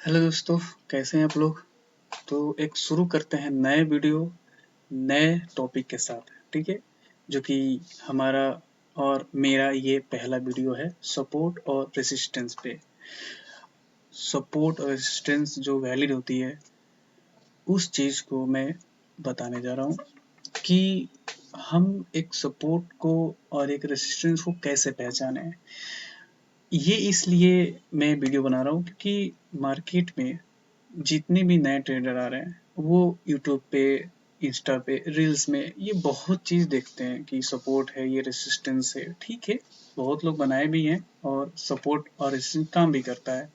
Hello दोस्तों, कैसे हैं आप लोग। तो एक शुरू करते हैं नए वीडियो नए टॉपिक के साथ। ठीक है, जो कि हमारा और मेरा ये पहला वीडियो है सपोर्ट और रेसिस्टेंस पे। सपोर्ट और रेसिस्टेंस जो वैलिड होती है उस चीज़ को मैं बताने जा रहा हूँ कि हम एक सपोर्ट को और एक रेसिस्टेंस को कैसे पहचानें। ये इसलिए मैं वीडियो बना रहा हूँ क्योंकि मार्केट में जितने भी नए ट्रेडर आ रहे हैं वो यूट्यूब पे, इंस्टा पे, रील्स में ये बहुत चीज़ देखते हैं कि सपोर्ट है, ये रेसिस्टेंस है। ठीक है, बहुत लोग बनाए भी हैं और सपोर्ट और रेसिस्टेंस काम भी करता है।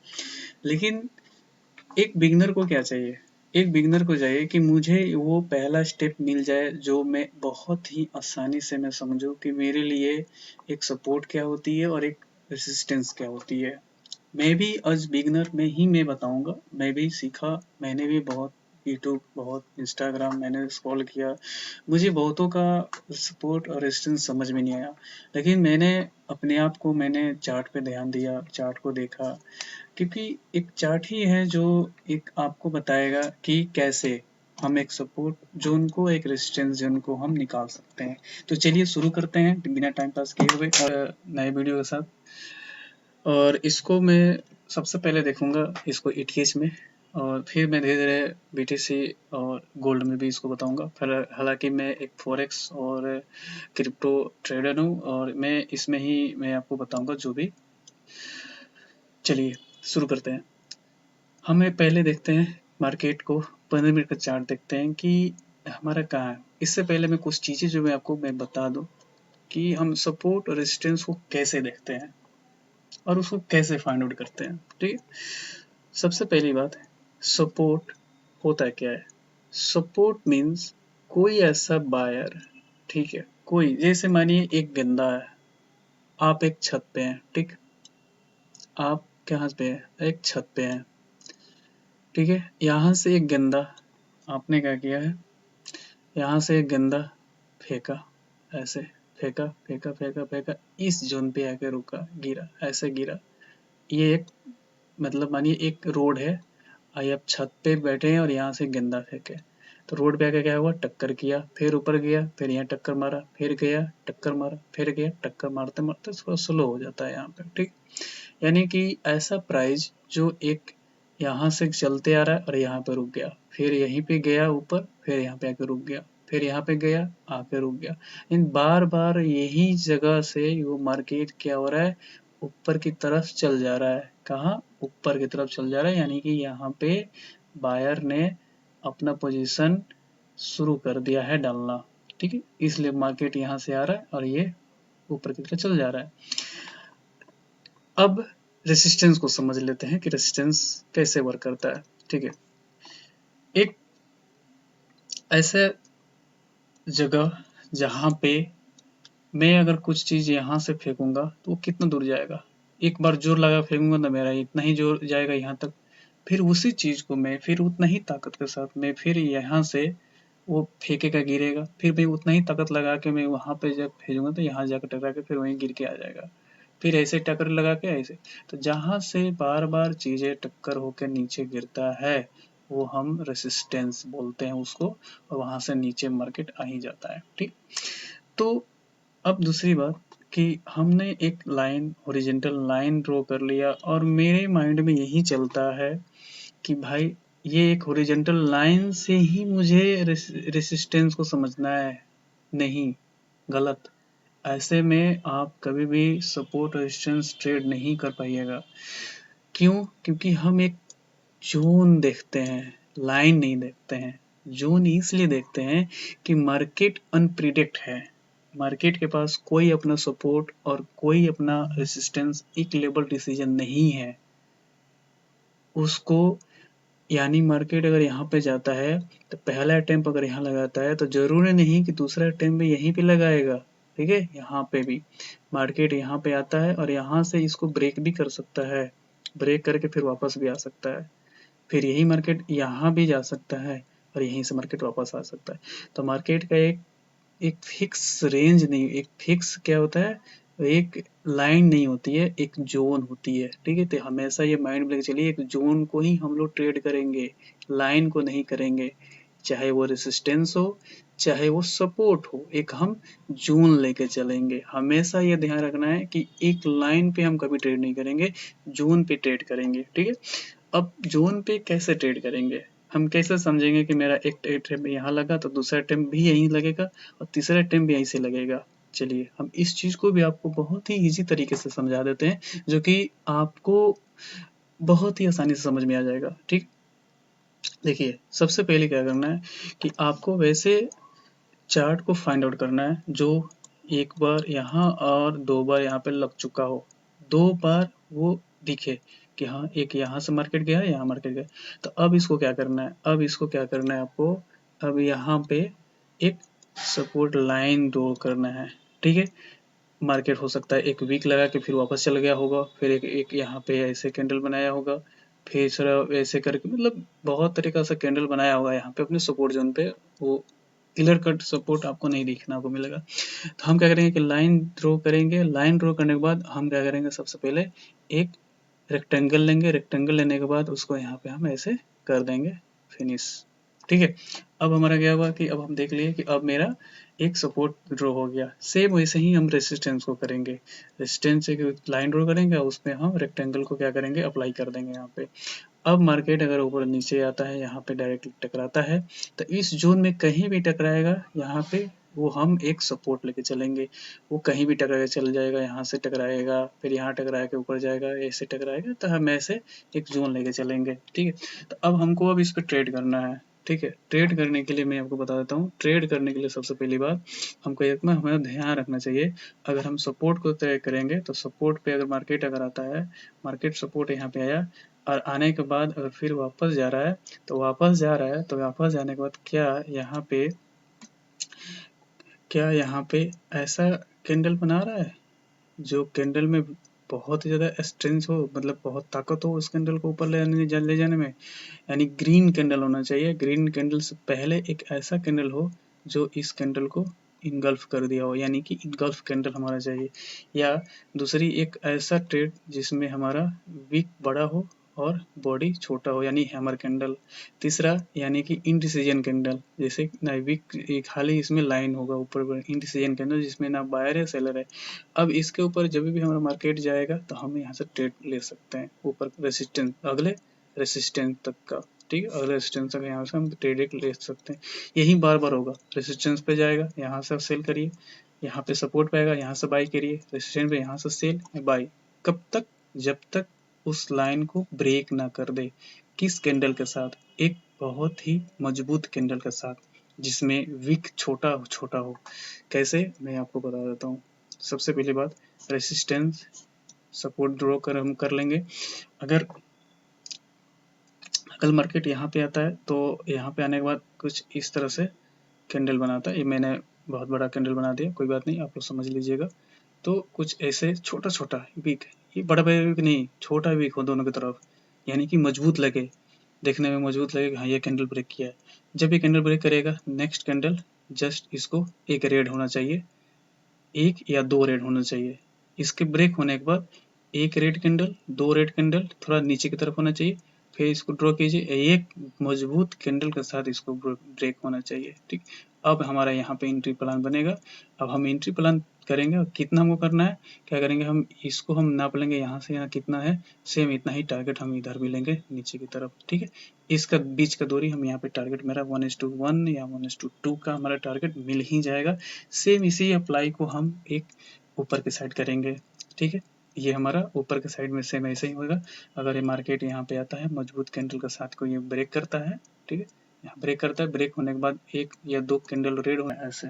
लेकिन एक बिगनर को क्या चाहिए? एक बिगनर को चाहिए कि मुझे वो पहला स्टेप मिल जाए जो मैं बहुत ही आसानी से मैं समझूं कि मेरे लिए एक सपोर्ट क्या होती है और एक रेसिस्टेंस क्या होती है। मैं भी एज़ बिगिनर में ही मैं बताऊँगा, मैं भी सीखा, मैंने भी बहुत यूट्यूब, बहुत इंस्टाग्राम मैंने स्क्रॉल किया, मुझे बहुतों का सपोर्ट और रेजिस्टेंस समझ में नहीं आया। लेकिन मैंने अपने आप को मैंने चार्ट पे ध्यान दिया, चार्ट को देखा, क्योंकि एक चार्ट ही है जो एक आपको बताएगा कि कैसे हम एक सपोर्ट ज़ोन को, एक रेजिस्टेंस ज़ोन को हम निकाल सकते हैं। तो चलिए शुरू करते हैं बिना टाइम पास किए हुए नए वीडियो के साथ। और इसको मैं सबसे पहले देखूंगा इसको ईटीएच में, और फिर मैं धीरे धीरे बीटीसी और गोल्ड में भी इसको बताऊंगा। फिर हालांकि मैं एक फॉरेक्स और क्रिप्टो ट्रेडर हूँ और मैं इसमें ही मैं आपको बताऊंगा जो भी। चलिए शुरू करते हैं। हमें पहले देखते हैं मार्केट को, 15 मिनट का चार्ट देखते हैं कि हमारा कहाँ है। इससे पहले मैं कुछ चीज़ें जो मैं बता दूं कि हम सपोर्ट और रेजिस्टेंस को कैसे देखते हैं और उसको कैसे फाइंड आउट करते हैं। ठीक है, सबसे पहली बात है सपोर्ट होता क्या है। सपोर्ट मीन्स कोई ऐसा बायर, ठीक है, कोई जैसे मानिए एक गंदा है, आप एक छत पे हैं, ठीक, आप कहाँ पे हैं, एक छत पे हैं, ठीक है, यहाँ से एक गंदा आपने क्या किया है, यहाँ से एक गंदा फेंका, ऐसे फेंका फेंका फेंका फेंका, इस जोन पे आके रुका, गिरा, ऐसे गिरा। ये एक मतलब मानिए एक रोड है, आइए आप छत पे बैठे हैं और यहाँ से गेंदा फेंके, तो रोड पे आके क्या हुआ, टक्कर किया, फिर ऊपर गया, फिर यहाँ टक्कर मारा, फिर गया टक्कर मारा, फिर गया टक्कर, मारते मारते थोड़ा स्लो हो जाता है यहाँ पे। ठीक, यानी कि ऐसा प्राइस जो एक यहाँ से चलते आ रहा है और यहाँ पे रुक गया, फिर यहीं पे गया ऊपर, फिर यहाँ पे आके रुक गया, फिर यहाँ पे गया, आके रुक गया। इन बार बार यही जगह से वो मार्केट क्या हो रहा है, ऊपर की तरफ चल जा रहा है। कहाँ, ऊपर की तरफ चल जा रहा है, यानी कि यहाँ पे बायर ने अपना पोजीशन शुरू कर दिया है डालना। ठीक है, इसलिए मार्केट यहाँ से आ रहा है और ये ऊपर की तरफ चल जा रहा है। अब रेसिस्टेंस को समझ लेते हैं कि रेसिस्टेंस कैसे वर्क करता है। ठीक है, एक ऐसे जगह जहाँ पे मैं अगर कुछ चीज़ यहाँ से फेंकूंगा तो वो कितना दूर जाएगा, एक बार जोर लगा फेंकूंगा तो मेरा इतना ही जोर जाएगा यहाँ तक, फिर उसी चीज़ को मैं फिर उतना ही ताकत के साथ मैं फिर यहाँ से वो फेंकेगा, गिरेगा, फिर मैं उतना ही ताकत लगा के मैं वहाँ पे जब भेजूंगा तो यहाँ जाकर टकरा के फिर वहीं गिर के आ जाएगा, फिर ऐसे टक्कर लगा के ऐसे। तो जहाँ से बार बार चीज़ें टक्कर होकर नीचे गिरता है वो हम रेसिस्टेंस बोलते हैं उसको, और वहाँ से नीचे मार्केट आ ही जाता है। ठीक, तो अब दूसरी बात कि हमने एक लाइन, हॉरिजॉन्टल लाइन ड्रॉ कर लिया और मेरे माइंड में यही चलता है कि भाई ये एक हॉरिजॉन्टल लाइन से ही मुझे रेसिस्टेंस को समझना है। नहीं, गलत। ऐसे में आप कभी भी सपोर्ट रेजिस्टेंस ट्रेड नहीं कर पाइएगा। क्यों? क्योंकि हम एक जोन देखते हैं, लाइन नहीं देखते हैं। जोन इसलिए देखते हैं कि मार्केट अनप्रिडिक्ट है, मार्केट के पास कोई अपना सपोर्ट और कोई अपना रेसिस्टेंस एक लेवल डिसीजन नहीं है उसको। यानी मार्केट अगर यहाँ पे जाता है तो पहला अटेम्प्ट अगर यहाँ लगाता है तो जरूरी नहीं कि दूसरा अटेम्प्ट भी यहीं पे लगाएगा। ठीक है, यहाँ पे भी मार्केट यहाँ पे आता है और यहाँ से इसको ब्रेक भी कर सकता है, ब्रेक करके फिर वापस भी आ सकता है, फिर यही मार्केट यहाँ भी जा सकता है और यहीं से मार्केट वापस आ सकता है। तो मार्केट का एक एक फिक्स रेंज नहीं, एक फिक्स क्या होता है, एक लाइन नहीं होती है, एक जोन होती है, ठीक है। तो हमेशा ये माइंड में लेके चलिए, एक जोन को ही हम लोग ट्रेड करेंगे, लाइन को नहीं करेंगे। चाहे वो रेसिस्टेंस हो, चाहे वो सपोर्ट हो, एक हम जोन लेके चलेंगे। हमेशा ये ध्यान रखना है कि एक लाइन पे हम कभी ट्रेड नहीं करेंगे, जोन पे ट्रेड करेंगे, ठीक है। अब जोन पे कैसे ट्रेड करेंगे, हम कैसे समझेंगे कि मेरा एक अटेम्प्ट यहाँ लगा तो दूसरा अटेम्प्ट भी यहीं लगेगा और तीसरा अटेम्प्ट भी यहीं से लगेगा। चलिए हम इस चीज को भी आपको बहुत ही इजी तरीके से समझा देते हैं, जो कि आपको बहुत ही आसानी से समझ में आ जाएगा, ठीक। देखिए सबसे पहले क्या करना है कि आपको वैसे चार्ट को फाइंड आउट करना है जो एक बार यहाँ और दो बार यहाँ पे लग चुका हो, दो बार वो दिखे कि हाँ एक यहाँ से मार्केट गया है, यहाँ मार्केट गया। तो अब इसको क्या करना है, अब इसको क्या करना है आपको, अब यहाँ पे एक सपोर्ट लाइन ड्रॉ करना है, ठीक है। मार्केट हो सकता है एक वीक लगा के फिर वापस चल गया होगा, फिर एक यहाँ पे ऐसे कैंडल बनाया होगा, फिर सिर्फ ऐसे करके मतलब बहुत तरीका से कैंडल बनाया होगा यहाँ पे अपने सपोर्ट जोन पे। वो क्लियर कट सपोर्ट आपको नहीं दिखना को मिलेगा। तो हम क्या करेंगे कि लाइन ड्रॉ करेंगे, लाइन ड्रॉ करने के बाद हम क्या करेंगे, सबसे पहले एक रेक्टेंगल लेंगे, रेक्टेंगल लेने के बाद उसको यहाँ पे हम ऐसे कर देंगे फिनिश, ठीक है। अब हमारा क्या हुआ कि अब हम देख लिए कि अब मेरा एक सपोर्ट ड्रॉ हो गया। सेम वैसे ही हम रेसिस्टेंस को करेंगे, रेसिस्टेंस से लाइन ड्रॉ करेंगे और उसमें हम रेक्टेंगल को क्या करेंगे, अप्लाई कर देंगे यहाँ पे। अब मार्केट अगर ऊपर नीचे आता है, यहाँ पे डायरेक्टली टकराता है, तो इस जोन में कहीं भी टकराएगा यहाँ पे वो हम एक सपोर्ट लेके चलेंगे। वो कहीं भी टकरा के चल जाएगा, यहाँ से टकराएगा, फिर यहाँ टकरा के ऊपर जाएगा, ऐसे टकराएगा, तो हम ऐसे एक जोन लेके चलेंगे, ठीक है। तो अब हमको अब इस पर ट्रेड करना है, ठीक है। ट्रेड करने के लिए मैं आपको बता देता हूँ, ट्रेड करने के लिए सबसे पहली बात हमको एक ना हमें ध्यान रखना चाहिए। अगर हम सपोर्ट को ट्रेड करेंगे तो सपोर्ट पे अगर मार्केट अगर आता है, मार्केट सपोर्ट यहाँ पे आया और आने के बाद अगर फिर वापस जा रहा है, तो वापस जा रहा है तो वापस जाने के बाद क्या यहाँ पे ऐसा कैंडल बना रहा है जो कैंडल में बहुत ही ज़्यादा स्ट्रेंथ हो, मतलब बहुत ताकत हो उस कैंडल को ऊपर ले जाने में। यानी ग्रीन कैंडल होना चाहिए, ग्रीन कैंडल से पहले एक ऐसा कैंडल हो जो इस कैंडल को इनगल्फ कर दिया हो, यानी कि इनगल्फ कैंडल हमारा चाहिए। या दूसरी एक ऐसा ट्रेड जिसमें हमारा विक बड़ा हो और बॉडी छोटा हो, यानी हैमर कैंडल। तीसरा यानी कि इंडिसीजन कैंडल, जैसे ना विक एक खाली इसमें लाइन होगा ऊपर, इंडिसीजन कैंडल जिसमें ना बायर है सेलर है। अब इसके ऊपर जब भी हमारा मार्केट जाएगा तो हम यहाँ से ट्रेड ले सकते हैं ऊपर रेसिस्टेंस, अगले रेसिस्टेंस तक का, ठीक है। अगले रेसिस्टेंस तक यहाँ से हम ट्रेड ले सकते हैं। यही बार बार होगा, रेसिस्टेंस पे जाएगा यहाँ से सेल करिए, यहाँ पे सपोर्ट पाएगा यहाँ से बाई करिए, रेसिस्टेंस पे यहाँ से सेल बाई। कब तक, जब तक उस लाइन को ब्रेक ना कर दे। किस कैंडल के साथ, एक बहुत ही मजबूत कैंडल के साथ जिसमें विक छोटा छोटा हो। कैसे, मैं आपको बता देता हूँ। सबसे पहली बात, रेसिस्टेंस सपोर्ट ड्रॉ कर हम कर लेंगे। अगर कल मार्केट यहाँ पे आता है तो यहाँ पे आने के बाद कुछ इस तरह से कैंडल बनाता है। ये मैंने बहुत बड़ा कैंडल बना दिया, कोई बात नहीं, आप लोग समझ लीजिएगा। तो कुछ ऐसे छोटा छोटा वीक, ये बड़ा बड़ा वीक नहीं, छोटा वीक हो दोनों की तरफ, यानी कि मजबूत लगे, देखने में मजबूत लगे कि हाँ ये कैंडल ब्रेक किया है। जब ये कैंडल ब्रेक करेगा, नेक्स्ट कैंडल जस्ट इसको एक रेड होना चाहिए, एक या दो रेड होना चाहिए। इसके ब्रेक होने के बाद एक रेड कैंडल, दो रेड कैंडल थोड़ा नीचे की तरफ होना चाहिए, फिर इसको ड्रॉ कीजिए, एक मजबूत कैंडल के साथ इसको ब्रेक होना चाहिए, ठीक। अब हमारा यहाँ पे एंट्री प्लान बनेगा। अब हम एंट्री प्लान करेंगे और कितना हमको करना है, क्या करेंगे, हम इसको हम नाप लेंगे यहाँ से यहाँ कितना है, सेम इतना ही टारगेट हम इधर भी लेंगे नीचे की तरफ, ठीक है। इसका बीच का दूरी हम यहाँ पे टारगेट मेरा 1:1 या 1:2 का हमारा टारगेट मिल ही जाएगा। सेम इसी अप्लाई को हम एक ऊपर के साइड करेंगे, ठीक है। ये हमारा ऊपर के साइड में सेम ऐसे ही होगा। अगर ये मार्केट यहाँ पे आता है मजबूत कैंडल के साथ को ये ब्रेक करता है, ठीक है, यहाँ ब्रेक करता है, ब्रेक होने के बाद एक या दो कैंडल रेड हो ऐसे,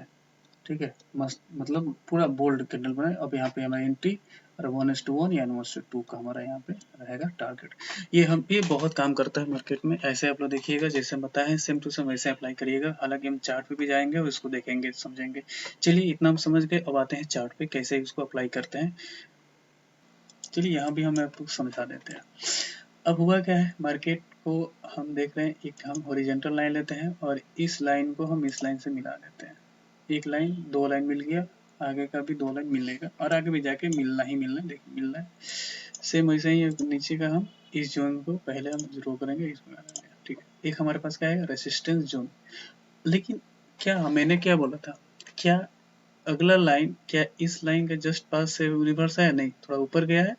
ठीक है, मस्त मतलब पूरा बोल्ड कैंडल बनाए। अब यहाँ पे हमारा एंट्री और 1:1 या 1:2 का हमारा यहाँ पे रहेगा टारगेट। ये बहुत काम करता है मार्केट में। ऐसे आप लोग देखिएगा, जैसे बताए सेम टू सेम वैसे अप्लाई करिएगा। हालांकि हम चार्ट पे भी जाएंगे और इसको देखेंगे समझेंगे। चलिए इतना हम समझ गए, अब आते हैं चार्ट पे कैसे इसको अप्लाई करते हैं। चलिए यहाँ भी हम आपको समझा देते हैं। अब हुआ क्या है, मार्केट को हम देख रहे हैं, एक हम हॉरिजॉन्टल लाइन लेते हैं और इस लाइन को हम इस लाइन से मिला देते हैं। एक लाइन, दो लाइन मिल गया, आगे का भी 2 लाइन मिलेगा और आगे भी जाके मिलना ही मिलना है, देखिए मिल रहा है। सेम वैसे ही नीचे का हम इस जोन को पहले हम ड्रॉ करेंगे इसमें, ठीक है। एक हमारे पास क्या है, रेसिस्टेंस जोन। लेकिन क्या मैंने क्या बोला था, क्या अगला लाइन क्या इस लाइन के जस्ट पास से रिवर्स है, नहीं थोड़ा ऊपर गया है।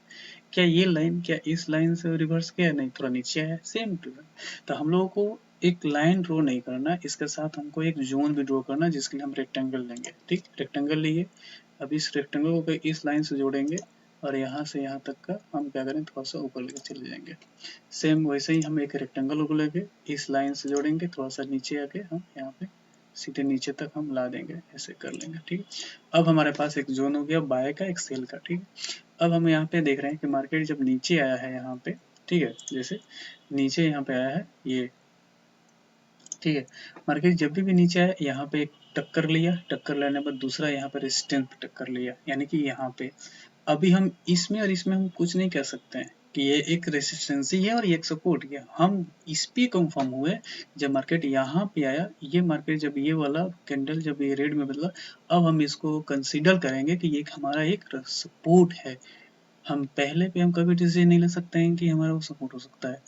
क्या ये लाइन क्या इस लाइन से रिवर्स गया, नहीं थोड़ा नीचे है, सेम टू सेम। तो हम लोगों को एक लाइन ड्रॉ नहीं करना, इसके साथ हमको एक जोन भी ड्रॉ करना, जिसके लिए हम रेक्टेंगल लेंगे, ठीक। रेक्टेंगल लिए, अब इस रेक्टेंगल को इस लाइन से जोड़ेंगे और यहाँ से यहाँ तक का हम क्या करें, थोड़ा सा ऊपर लेके चले जाएंगे। सेम वैसे ही हम एक रेक्टेंगल को लेके इस लाइन से जोड़ेंगे, थोड़ा सा नीचे आके हम यहाँ पे सीधे नीचे तक हम ला देंगे, ऐसे कर लेंगे, ठीक। अब हमारे पास एक जोन हो गया बाय का, एक सेल का, ठीक। अब हम यहाँ पे देख रहे हैं कि मार्केट जब नीचे आया है यहाँ पे, ठीक है, जैसे नीचे यहाँ पे आया है ये, ठीक है। मार्केट जब भी नीचे आया यहाँ पे एक टक्कर लिया, टक्कर लेने के बाद दूसरा यहाँ पे रेजिस्टेंस पे टक्कर लिया, यानी कि यहाँ पे अभी हम इसमें और इसमें हम कुछ नहीं कह सकते हैं कि ये एक रेसिस्टेंसी है और ये एक सपोर्ट है। हम इस पे कंफर्म हुए जब मार्केट यहाँ पे आया, ये मार्केट जब ये वाला कैंडल जब ये रेड में बदला, अब हम इसको कंसीडर करेंगे कि ये हमारा एक सपोर्ट है। हम पहले पे हम कभी डिसीजन नहीं ले सकते हैं कि हमारा वो सपोर्ट हो सकता है,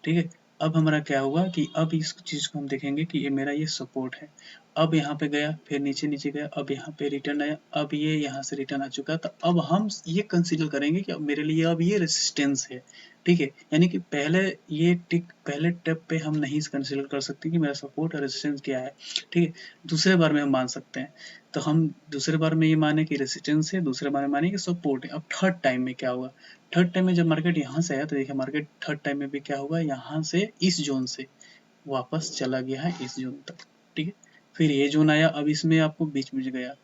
ठीक है। अब हमारा क्या हुआ कि अब इस चीज को हम देखेंगे कि ये मेरा ये सपोर्ट है। अब यहाँ पे गया, फिर नीचे नीचे गया, अब यहाँ पे रिटर्न आया, अब ये यहाँ से रिटर्न आ चुका, तो अब हम ये कंसीडर करेंगे कि अब मेरे लिए अब ये रेजिस्टेंस है, ठीक है। यानी कि पहले ये टिक पहले टेप पे हम नहीं कंसीडर कर सकते कि मेरा सपोर्ट और रेजिस्टेंस क्या है, ठीक है। दूसरे बार में हम मान सकते हैं, तो हम दूसरे बार में ये माने कि रेजिस्टेंस है, दूसरे बार में माने कि सपोर्ट है। अब थर्ड टाइम में क्या हुआ, थर्ड टाइम में जब मार्केट यहाँ से आया तो देखिए मार्केट थर्ड टाइम में भी क्या हुआ, यहाँ से इस जोन से वापस चला गया है इस जोन तक, ठीक है। फिर ये जोन आया, अब इसमें आपको बीच में गया।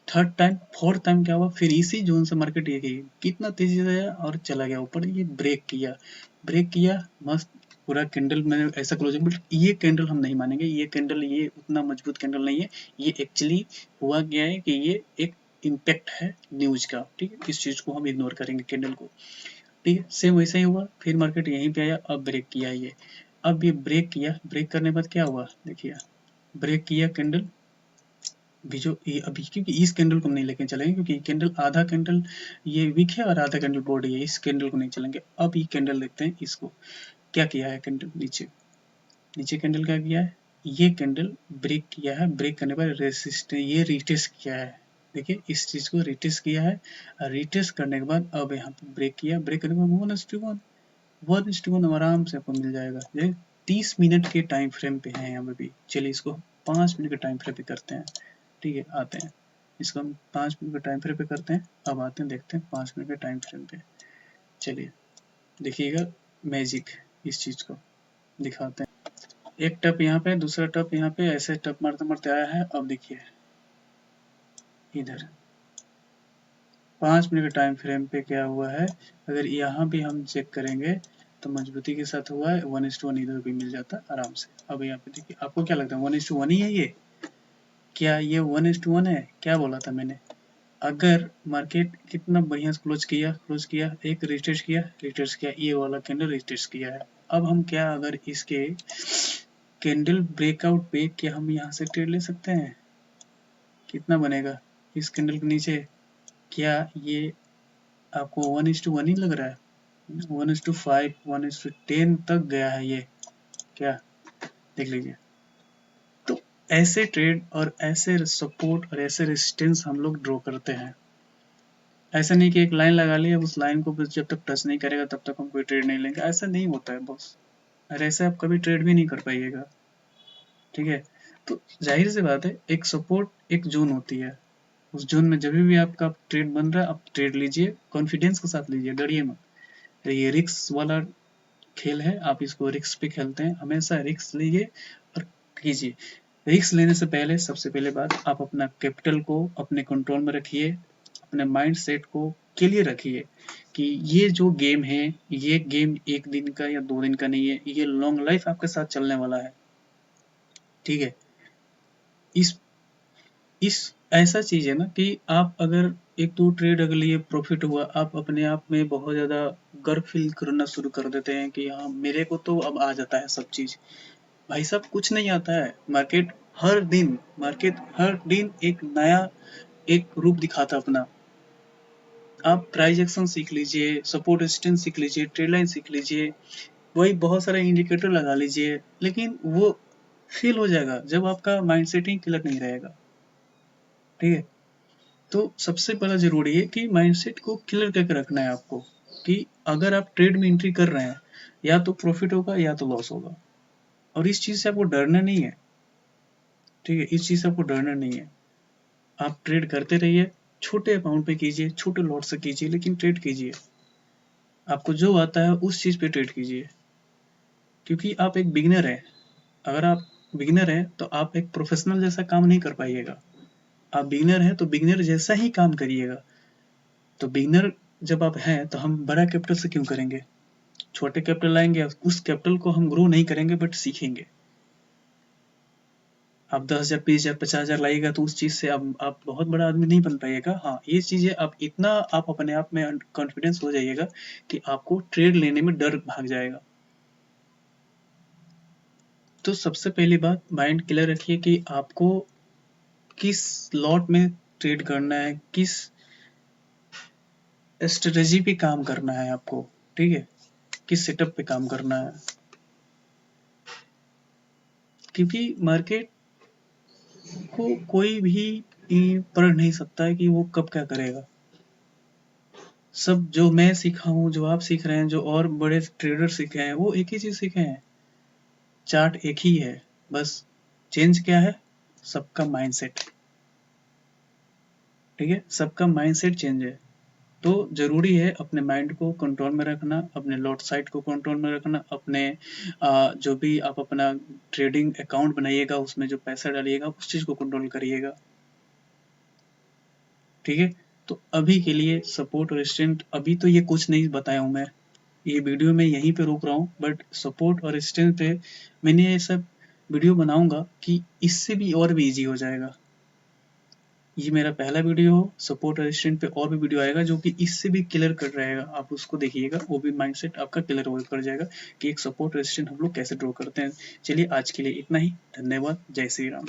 थर्ड टाइम फोर्थ टाइम क्या हुआ, फिर इसी जोन से मार्केट ये गई, कितना तेजी से आया और चला गया ऊपर, ये ब्रेक किया, ब्रेक किया मस्त पूरा कैंडल में ऐसा क्लोजिंग। बट ये कैंडल हम नहीं मानेंगे, ये कैंडल ये उतना मजबूत कैंडल नहीं है। ये एक्चुअली हुआ क्या है कि ये एक इम्पैक्ट है न्यूज का, ठीक है। इस चीज को हम इग्नोर करेंगे कैंडल को, ठीक है। सेम वैसा ही हुआ, फिर मार्केट यहीं पे आया, अब ब्रेक किया ये। अब ये ब्रेक किया, ब्रेक करने के बाद क्या हुआ देखिए, ब्रेक किया कैंडल भी जो ये अभी, क्योंकि इस कैंडल को नहीं लेके चलेंगे क्योंकि कैंडल आधा कैंडल ये वीक है और आधा कैंडल बॉडी है, इस कैंडल को नहीं चलेंगे। अब ये कैंडल देखते हैं, इसको क्या किया है कैंडल, नीचे नीचे कैंडल क्या किया है, ये कैंडल ब्रेक किया है, ब्रेक करने पर रेसिस्ट ये रिटेस्ट किया है, देखिए इस चीज को रिटेस्ट किया है। रिटेस्ट करने के बाद अब यहाँ पे ब्रेक किया, ब्रेक करने के बाद 1:1 1:1 आराम से आपको मिल जाएगा। ये 30 मिनट के टाइम फ्रेम पे है यहाँ पे भी। चलिए इसको 5 मिनट के टाइम फ्रेम पे करते हैं, ठीक है। आते हैं इसको हम 5 मिनट के टाइम फ्रेम पे करते हैं। अब आते हैं देखते हैं 5 मिनट के टाइम फ्रेम पे। चलिए देखिएगा मैजिक, इस चीज को दिखाते हैं। एक टप यहाँ पे, दूसरा टप यहाँ पे, ऐसे टप मारते मारते आया है। अब देखिए इधर 5 मिनट के टाइम फ्रेम पे क्या हुआ है, अगर यहाँ भी हम चेक करेंगे तो मजबूती के साथ हुआ है 1:1, इधर भी मिल जाता आराम से। अब यहाँ पे देखिए आपको क्या लगता है 1:1 ही है ये, क्या ये 1:1 है, क्या बोला था मैंने। अगर मार्केट कितना बढ़िया से क्लोज किया, एक रिटेस्ट किया, ये वाला कैंडल रिटेस्ट किया है। अब हम क्या अगर इसके कैंडल ब्रेकआउट पे क्या हम यहाँ से ट्रेड ले सकते हैं, कितना बनेगा इस कैंडल के नीचे, क्या ये आपको 1:1 ही लग रहा है, 1:5 1:10 तक गया है ये, क्या देख लीजिए। तो ऐसे ट्रेड और ऐसे सपोर्ट और ऐसे रेजिस्टेंस हम लोग ड्रॉ करते हैं। ऐसा नहीं कि एक लाइन लगा ली, अब उस लाइन को जब तक टच नहीं करेगा तब तक हम कोई ट्रेड नहीं लेंगे, ऐसा नहीं होता है बॉस। और ऐसे आप कभी ट्रेड भी नहीं कर पाइएगा, ठीक है। तो जाहिर सी बात है एक सपोर्ट एक जोन होती है, उस जोन में जब भी आपका ट्रेड बन रहा है आप ट्रेड लीजिए, कॉन्फिडेंस के साथ लीजिए, डरिए मत। ये रिक्स वाला खेल है, आप इसको रिक्स पे खेलते हैं, हमेशा रिक्स लीजिए और कीजिए। रिक्स लेने से पहले सबसे पहले बात, आप अपना कैपिटल को अपने कंट्रोल में रखिए, अपने माइंड सेट को क्लियर रखिए कि ये जो गेम है, ये गेम एक दिन का या 2 दिन का नहीं है, ये लॉन्ग लाइफ आपके साथ चलने वाला है, ठीक है। इस ऐसा चीज है ना कि आप अगर एक दो ट्रेड अगर लिए प्रॉफिट हुआ, आप अपने आप में बहुत ज्यादा गर्व फील करना शुरू कर देते हैं कि हाँ मेरे को तो अब आ जाता है सब चीज। भाई साहब कुछ नहीं आता है, मार्केट हर दिन एक नया एक रूप दिखाता अपना। आप प्राइस एक्शन सीख लीजिए, सपोर्ट रेजिस्टेंस सीख लीजिए, ट्रेड लाइन सीख लीजिए, वही बहुत सारे इंडिकेटर लगा लीजिए, लेकिन वो फेल हो जाएगा जब आपका माइंडसेट ही क्लियर नहीं रहेगा। ठीक है, तो सबसे पहला जरूरी है कि माइंडसेट को क्लियर करके रखना है आपको, कि अगर आप ट्रेड में एंट्री कर रहे हैं, या तो प्रॉफिट होगा या तो लॉस होगा, और इस चीज से आपको डरना नहीं है। ठीक है, इस चीज से आपको डरना नहीं है। आप ट्रेड करते रहिए, छोटे अमाउंट पे कीजिए, छोटे लॉट से कीजिए, लेकिन ट्रेड कीजिए। आपको जो आता है उस चीज पे ट्रेड कीजिए, क्योंकि आप एक बिगिनर है। अगर आप बिगिनर हैं तो आप एक प्रोफेशनल जैसा काम नहीं कर पाइएगा। आप बिगिनर हैं तो बिगिनर जैसा ही काम करिएगा। तो बिगिनर जब आप हैं तो हम बड़ा कैपिटल से क्यों करेंगे, छोटे कैपिटल लाएंगे, उस कैपिटल को हम ग्रो नहीं करेंगे बट सीखेंगे। आप 10,000, 20,000, 50,000 लाइएगा तो उस चीज से आप बहुत बड़ा आदमी नहीं बन पाइएगा। हाँ, ये चीजें आप इतना आप अपने आप में कॉन्फिडेंस हो जाइएगा कि आपको ट्रेड लेने में डर भाग जाएगा। तो सबसे पहली बात माइंड क्लियर रखिए कि आपको किस लॉट में ट्रेड करना है, किस स्ट्रेटेजी पे काम करना है आपको। ठीक है, किस सेटअप पे काम करना है, क्योंकि मार्केट को कोई भी पढ़ नहीं सकता है कि वो कब क्या करेगा। सब जो मैं सीखा हूँ, जो आप सीख रहे हैं, जो और बड़े ट्रेडर सीखे हैं, वो एक ही चीज सीखे हैं। चार्ट एक ही है, बस चेंज क्या है, सबका माइंडसेट। ठीक है, सबका माइंडसेट चेंज है। तो जरूरी है अपने माइंड को कंट्रोल में रखना, अपने लॉट साइड को कंट्रोल में रखना, अपने जो भी आप अपना ट्रेडिंग अकाउंट बनाइएगा उसमें जो पैसा डालिएगा उस चीज को कंट्रोल करिएगा। ठीक है, तो अभी के लिए सपोर्ट और रेजिस्टेंस अभी तो ये कुछ नहीं बताया हूँ मैं, ये वीडियो में यहीं पे रोक रहा हूँ, बट सपोर्ट और रेजिस्टेंस पे मैंने ये सब वीडियो बनाऊंगा कि इससे भी और भी इजी हो जाएगा। ये मेरा पहला वीडियो हो, सपोर्ट और रेजिस्टेंस पे और भी वीडियो आएगा जो कि इससे भी क्लियर कर रहेगा, आप उसको देखिएगा, वो भी माइंडसेट आपका क्लियर कर जाएगा कि एक सपोर्ट रेजिस्टेंस हम लोग कैसे ड्रॉ करते हैं। चलिए आज के लिए इतना ही, धन्यवाद, जय श्री राम।